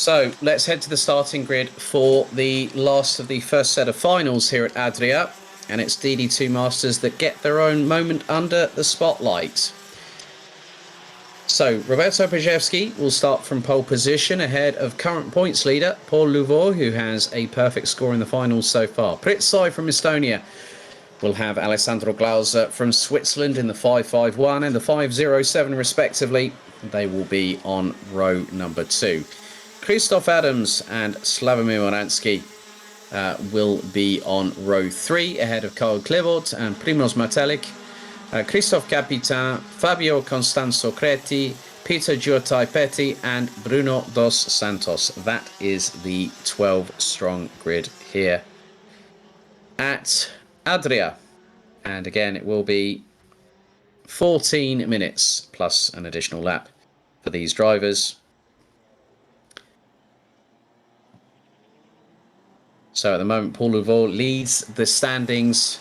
So let's head to the starting grid for the last of the first set of finals here at Adria. And it's DD2 Masters that get their own moment under the spotlight. So Roberto Pajewski will start from pole position ahead of current points leader Paul Louvaux, who has a perfect score in the finals so far. Pritsai from Estonia will have Alessandro Glauser from Switzerland in the 5.51 and the 5.07 respectively. They will be on row number 2. Christoph Adams and Slavomir Moransky will be on row 3 ahead of Karl Klivort and Primoz Matelik. Christoph Capitan, Fabio Constanzo Creti, Peter Giottai-Petty and Bruno dos Santos. That is the 12-strong grid here at Adria. And again, it will be 14 minutes plus an additional lap for these drivers. So at the moment, Paul Louvaux leads the standings.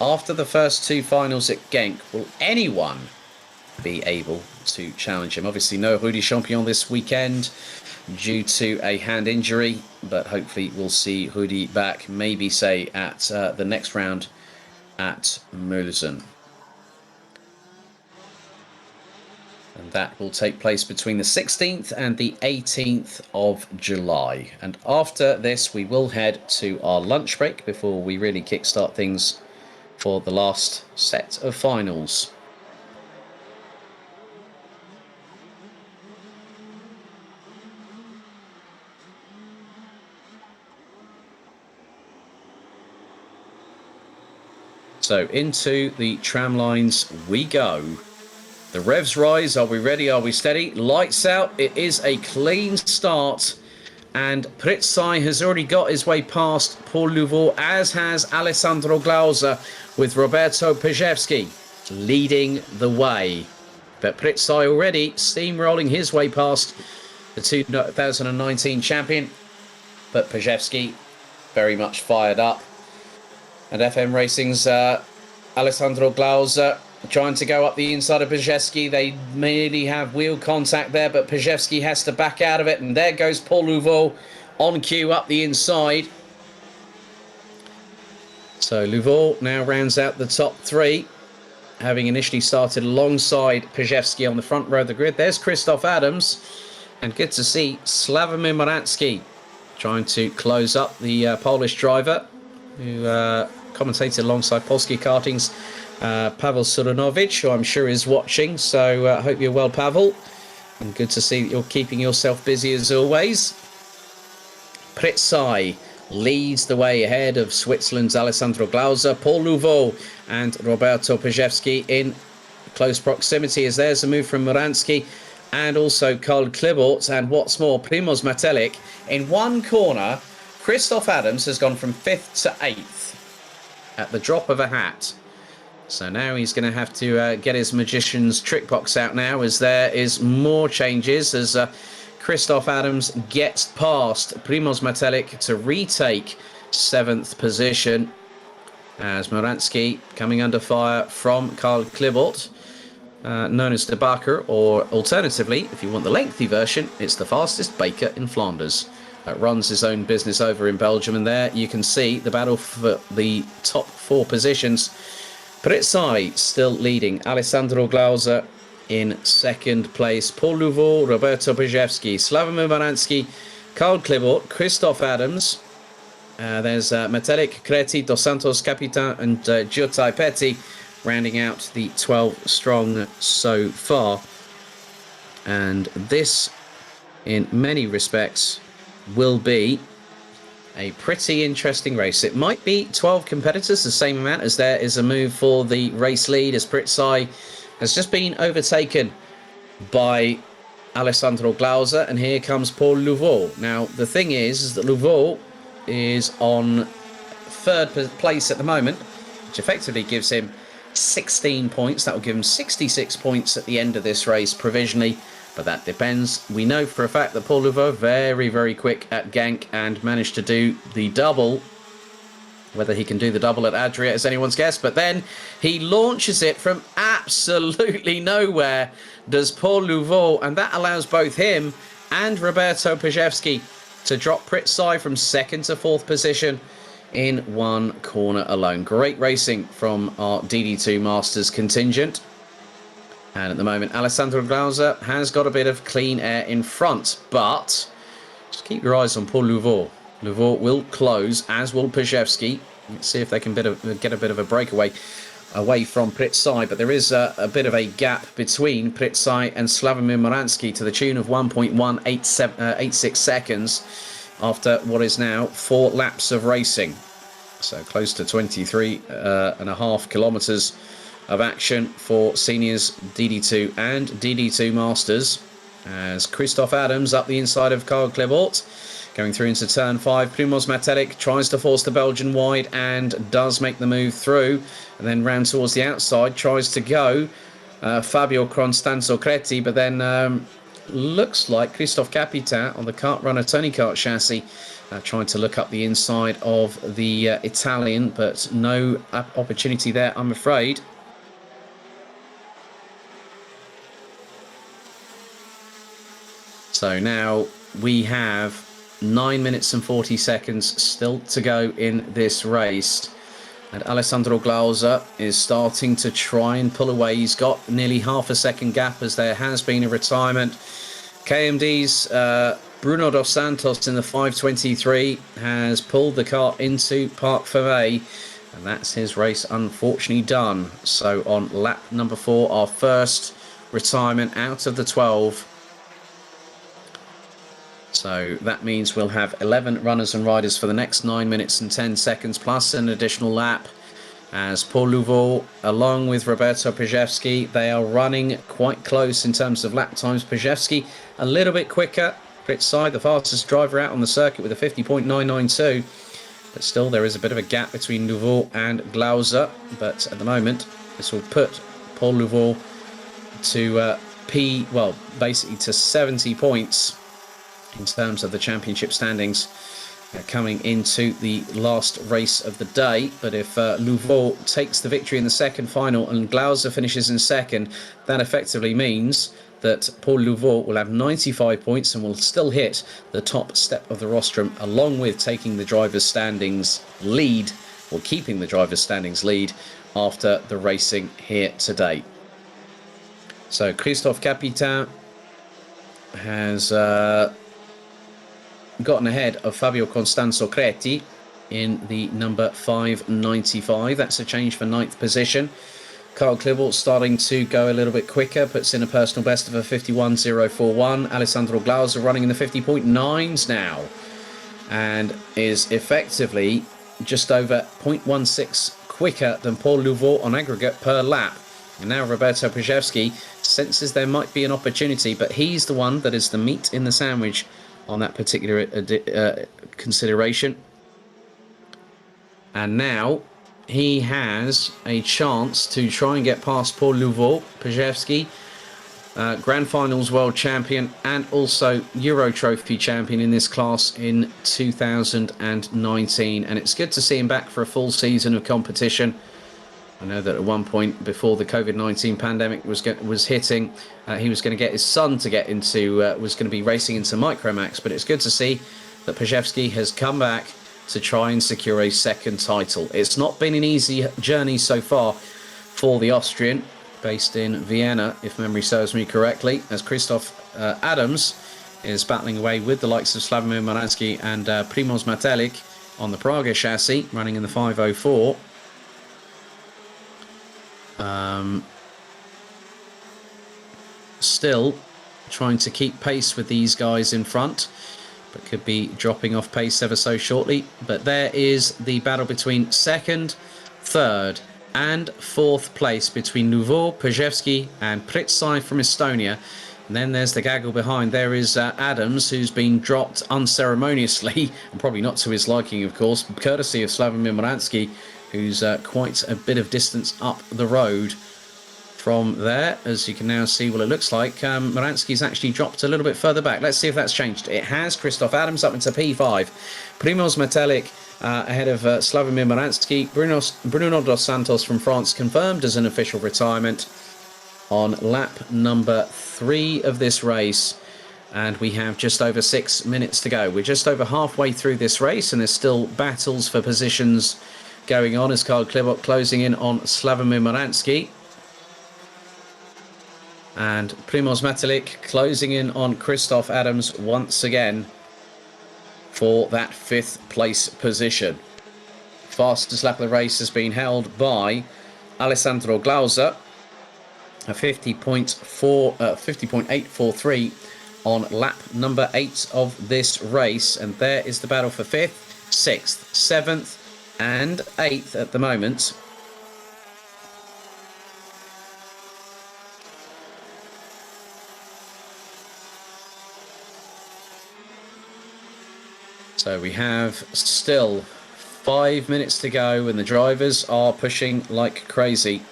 After the first 2 finals at Genk, will anyone be able to challenge him? Obviously, no Rudy Champion this weekend due to a hand injury, but hopefully we'll see Rudy back, maybe say at the next round at Mulsen. And that will take place between the 16th and the 18th of July. And after this, we will head to our lunch break before we really kickstart things for the last set of finals. So into the tram lines we go. The revs rise. Are we ready? Are we steady? Lights out. It is a clean start. And Pritsai has already got his way past Paul Louvaux, as has Alessandro Glauser, with Roberto Pajewski leading the way. But Pritsai already steamrolling his way past the 2019 champion. But Pajewski very much fired up. And FM Racing's Alessandro Glauser trying to go up the inside of Pajewski. They merely have wheel contact there, but Pajewski has to back out of it. And there goes Paul Louvaux on cue up the inside. So Louvaux now rounds out the top 3, having initially started alongside Pajewski on the front row of the grid. There's Christoph Adams. And good to see Slavomir Moransky trying to close up the Polish driver who commentated alongside Polski Karting's Pavel Sudanovich, who I'm sure is watching. So I hope you're well, Pavel. And good to see that you're keeping yourself busy as always. Pritsai leads the way ahead of Switzerland's Alessandro Glauser. Paul Louvaux and Roberto Pajewski in close proximity, as there's a move from Moransky and also Karl Klivort. And what's more, Primoz Matelik in one corner. Christoph Adams has gone from 5th to 8th at the drop of a hat. So now he's going to have to get his magician's trick box out now, as there is more changes as Christoph Adams gets past Primoz Matelik to retake 7th position, as Moransky coming under fire from Karl Klivort, known as the Baker, or alternatively, if you want the lengthy version, it's the fastest baker in Flanders. Runs his own business over in Belgium, and there you can see the battle for the top 4 positions. Pritsai still leading, Alessandro Glauser in 2nd place, Paul Louvaux, Roberto Pajewski, Slavomir Moransky, Karl Klivort, Christoph Adams, there's Matelik, Creti, Dos Santos, Capitan and Giottai-Petty rounding out the 12 strong so far. And this, in many respects, will be a pretty interesting race. It might be 12 competitors, the same amount, as there is a move for the race lead, as Pritsai has just been overtaken by Alessandro Glauser, and here comes Paul Louvaux. Now, the thing is that Louvaux is on 3rd place at the moment, which effectively gives him 16 points. That will give him 66 points at the end of this race provisionally. But that depends. We know for a fact that Paul Louvaux very, very quick at Genk and managed to do the double. Whether he can do the double at Adria is anyone's guess. But then he launches it from absolutely nowhere, does Paul Louvaux. And that allows both him and Roberto Pajewski to drop Pritzai from 2nd to 4th position in one corner alone. Great racing from our DD2 Masters contingent. And at the moment, Alessandro Glauser has got a bit of clean air in front, but just keep your eyes on Paul Louvaux. Louvaux will close, as will Pajewski. Let's see if they can get a bit of a breakaway away from Pritzai, but there is a bit of a gap between Pritzai and Slavomir Moransky to the tune of 1.186 seconds after what is now 4 laps of racing. So close to 23.5 kilometres of action for seniors DD2 and DD2 Masters, as Christoph Adams up the inside of Karl Klebort. Going through into turn 5, Primoz Matelik tries to force the Belgian wide and does make the move through. And then round towards the outside, tries to go Fabio Constanzo Creti, but then looks like Christophe Capitan on the kart runner Tony Kart chassis trying to look up the inside of the Italian, but no opportunity there, I'm afraid. So now we have 9 minutes and 40 seconds still to go in this race. And Alessandro Glauser is starting to try and pull away. He's got nearly half a second gap as there has been a retirement. KMD's Bruno Dos Santos in the 5:23 has pulled the kart into Parc Fermé. And that's his race unfortunately done. So on lap number 4, our first retirement out of the 12. So that means we'll have 11 runners and riders for the next 9 minutes and 10 seconds, plus an additional lap, as Paul Louvaux, along with Roberto Pajewski, they are running quite close in terms of lap times. Pajewski a little bit quicker. Pritzai, the fastest driver out on the circuit, with a 50.992. But still, there is a bit of a gap between Louvaux and Glauser. But at the moment, this will put Paul Louvaux to basically to 70 points in terms of the championship standings coming into the last race of the day. But if Louvaux takes the victory in the second final and Glauser finishes in second, that effectively means that Paul Louvaux will have 95 points and will still hit the top step of the rostrum, along with taking the driver's standings lead, or keeping the driver's standings lead after the racing here today. So Christophe Capitan has gotten ahead of Fabio Constanzo Creti in the number 595. That's a change for 9th position. Karl Klebort starting to go a little bit quicker, puts in a personal best of a 51.041. Alessandro Glauser running in the 50.9s now, and is effectively just over 0.16 quicker than Paul Louvaux on aggregate per lap. And now Roberto Pajewski senses there might be an opportunity, but he's the one that is the meat in the sandwich on that particular consideration. And now he has a chance to try and get past Paul Louvaux. Pajewski, Grand Finals world champion and also Euro Trophy champion in this class in 2019. And it's good to see him back for a full season of competition. I know that at one point before the COVID-19 pandemic was hitting, he was going to get his son to get into, was going to be racing into Micromax. But it's good to see that Pajewski has come back to try and secure a second title. It's not been an easy journey so far for the Austrian, based in Vienna, if memory serves me correctly, as Christoph Adams is battling away with the likes of Slavomir Moransky and Primoz Matelik on the Praga chassis, running in the 504. Still trying to keep pace with these guys in front, but could be dropping off pace ever so shortly. But there is the battle between second, third and fourth place between Louvaux, Pajewski and Pritzai from Estonia. And then there's the gaggle behind. There is Adams, who's been dropped unceremoniously, and probably not to his liking, of course, courtesy of Slavomir Moransky, who's quite a bit of distance up the road from there. As you can now see, well, it looks like Moransky's actually dropped a little bit further back. Let's see if that's changed. It has. Christoph Adams up into P5. Primoz Matelik ahead of Slavomir Moransky. Bruno Dos Santos from France confirmed as an official retirement on lap number 3 of this race. And we have just over 6 minutes to go. We're just over halfway through this race, and there's still battles for positions going on as Karl Klibot closing in on Slavomir Moransky. And Primoz Metalik closing in on Christoph Adams once again for that 5th place position. Fastest lap of the race has been held by Alessandro Glauser, a 50.843 on lap number 8 of this race. And there is the battle for 5th, 6th, 7th and 8th at the moment. So we have still 5 minutes to go, and the drivers are pushing like crazy,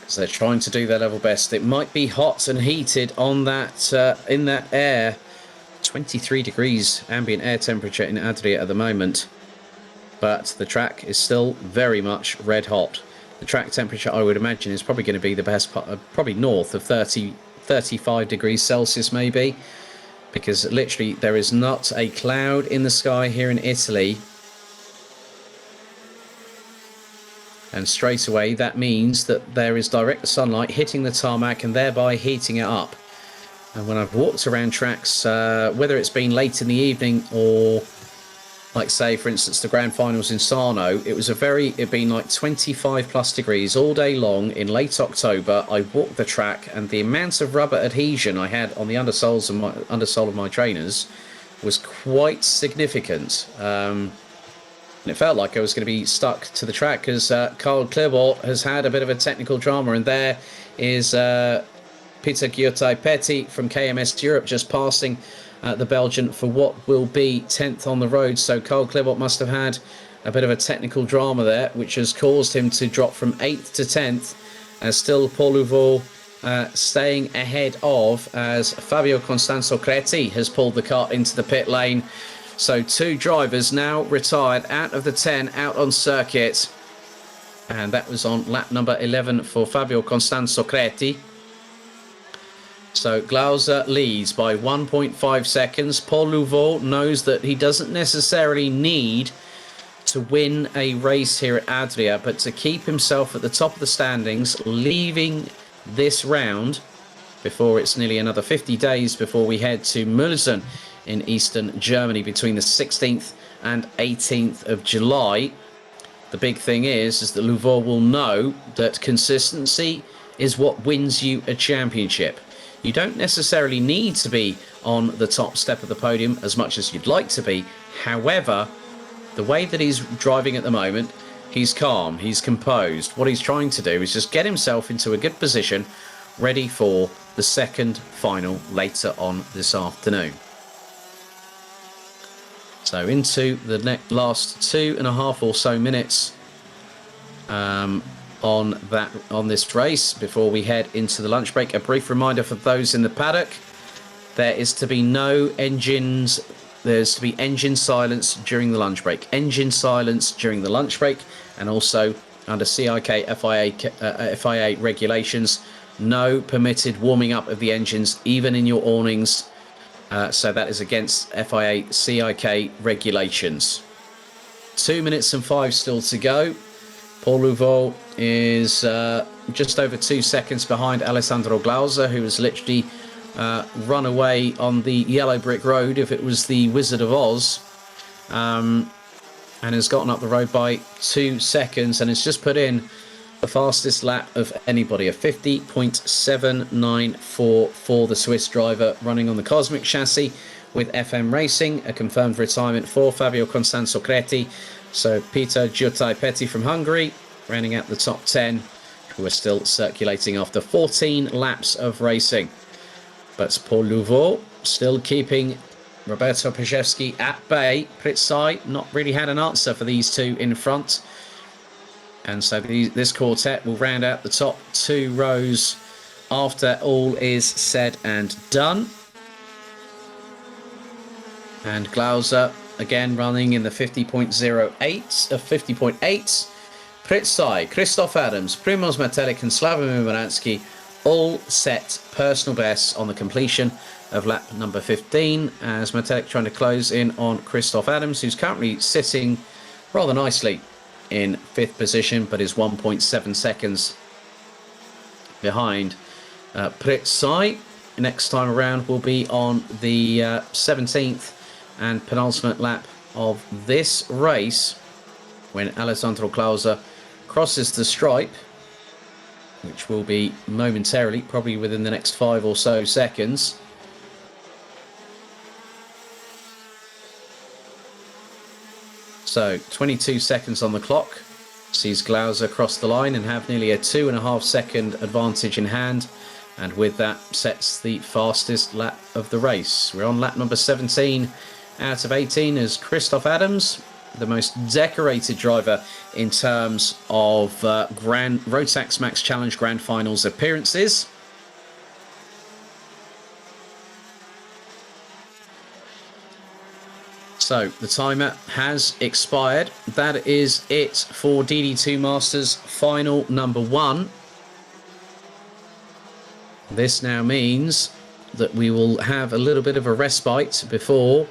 because they're trying to do their level best. It might be hot and heated on that in that air. 23 degrees ambient air temperature in Adria at the moment, but the track is still very much red hot. The track temperature, I would imagine, is probably going to be the best part, probably north of 35 degrees Celsius maybe, because literally there is not a cloud in the sky here in Italy. And straight away that means that there is direct sunlight hitting the tarmac and thereby heating it up. And when I've walked around tracks, whether it's been late in the evening or, like say for instance the grand finals in Sarno, it'd been like 25 plus degrees all day long in late October. I walked the track, and the amount of rubber adhesion I had on the undersole of my trainers was quite significant. And it felt like I was going to be stuck to the track, because Karl Klibot has had a bit of a technical drama. And there is Peter Giotai-Petty from KMS Europe just passing the Belgian for what will be 10th on the road. So Karl Klibot must have had a bit of a technical drama there, which has caused him to drop from 8th to 10th. As still Paul Louveau staying ahead of, as Fabio Constanzo Creti has pulled the car into the pit lane. So 2 drivers now retired out of the 10 out on circuit. And that was on lap number 11 for Fabio Constanzo Creti. So Glauser leads by 1.5 seconds. Paul Louveau knows that he doesn't necessarily need to win a race here at Adria, but to keep himself at the top of the standings, leaving this round before it's nearly another 50 days before we head to Mulsen in eastern Germany between the 16th and 18th of July. The big thing is that Louveau will know that consistency is what wins you a championship. You don't necessarily need to be on the top step of the podium as much as you'd like to be. However, the way that he's driving at the moment, he's calm, he's composed. What he's trying to do is just get himself into a good position, ready for the second final later on this afternoon. So into the last 2.5 or so minutes on this race before we head into the lunch break. A brief reminder for those in the paddock: there is to be no engines. There's to be engine silence during the lunch break. Engine silence during the lunch break, and also under CIK FIA regulations, no permitted warming up of the engines, even in your awnings. So that is against FIA CIK regulations. 2 minutes and 5 still to go. Paul Louveau is just over 2 seconds behind Alessandro Glauser, who has literally run away on the yellow brick road if it was the Wizard of Oz, and has gotten up the road by 2 seconds and has just put in the fastest lap of anybody, a 50.794 for the Swiss driver running on the Cosmic chassis with FM Racing. A confirmed retirement for Fabio Constanzo Creti. So Peter Giotai-Petty from Hungary rounding out the top 10, who are still circulating after 14 laps of racing. But Paul Louveau still keeping Roberto Pajewski at bay. Pritzai not really had an answer for these two in front. And so this quartet will round out the top 2 rows after all is said and done. And Glauser again running in the 50.08 of 50.8. Pritzai, Christoph Adams, Primoz Metalik and Slavomir Moransky all set personal bests on the completion of lap number 15, as Metelic trying to close in on Christoph Adams, who's currently sitting rather nicely in 5th position, but is 1.7 seconds behind Pritsai. Next time around will be on the 17th and penultimate lap of this race, when Alessandro Klauser crosses the stripe, which will be momentarily, probably within the next 5 or so seconds. So 22 seconds on the clock sees Glauser cross the line and have nearly a 2.5 second advantage in hand, and with that sets the fastest lap of the race. We're on lap number 17 out of 18 as Christoph Adams, the most decorated driver in terms of Rotax Max Challenge Grand Finals appearances. So the timer has expired. That is it for DD2 Masters final number 1. This now means that we will have a little bit of a respite before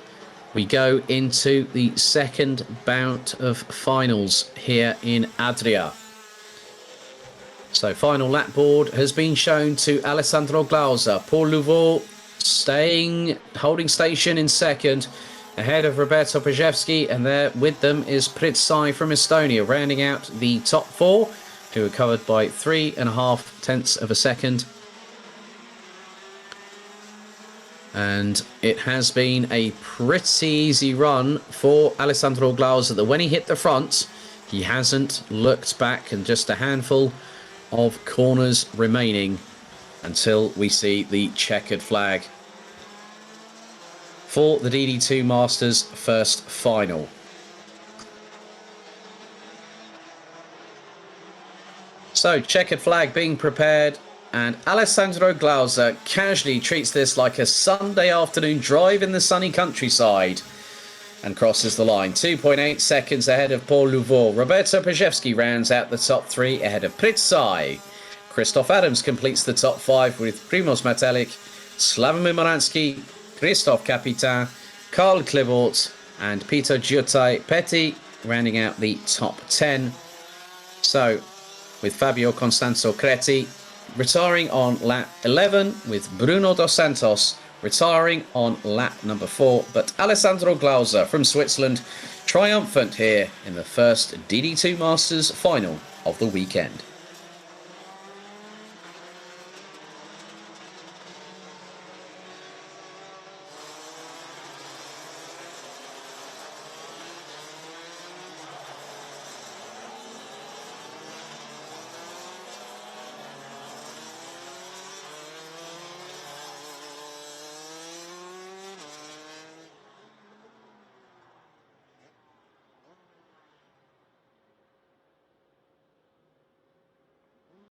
we go into the second bout of finals here in Adria. So final lap board has been shown to Alessandro Glauser. Paul Louveau holding station in second, ahead of Roberto Pajewski, and there with them is Pritsai from Estonia, rounding out the top 4, who are covered by 3.5 tenths of a second. And it has been a pretty easy run for Alessandro Glauser, that when he hit the front, he hasn't looked back, and just a handful of corners remaining until we see the checkered flag for the DD2 Masters first final. So, checkered flag being prepared, and Alessandro Glauser casually treats this like a Sunday afternoon drive in the sunny countryside and crosses the line. 2.8 seconds ahead of Paul Louveau. Roberto Pajewski rounds out the top 3 ahead of Pritsai. Christoph Adams completes the top 5 with Primoz Metelic, Slavomir Moransky, Christoph Capitan, Karl Klevort and Peter Giottai Petty rounding out the top 10. So, with Fabio Constanzo Creti retiring on lap 11, with Bruno Dos Santos retiring on lap number 4, but Alessandro Glauser from Switzerland triumphant here in the first DD2 Masters final of the weekend.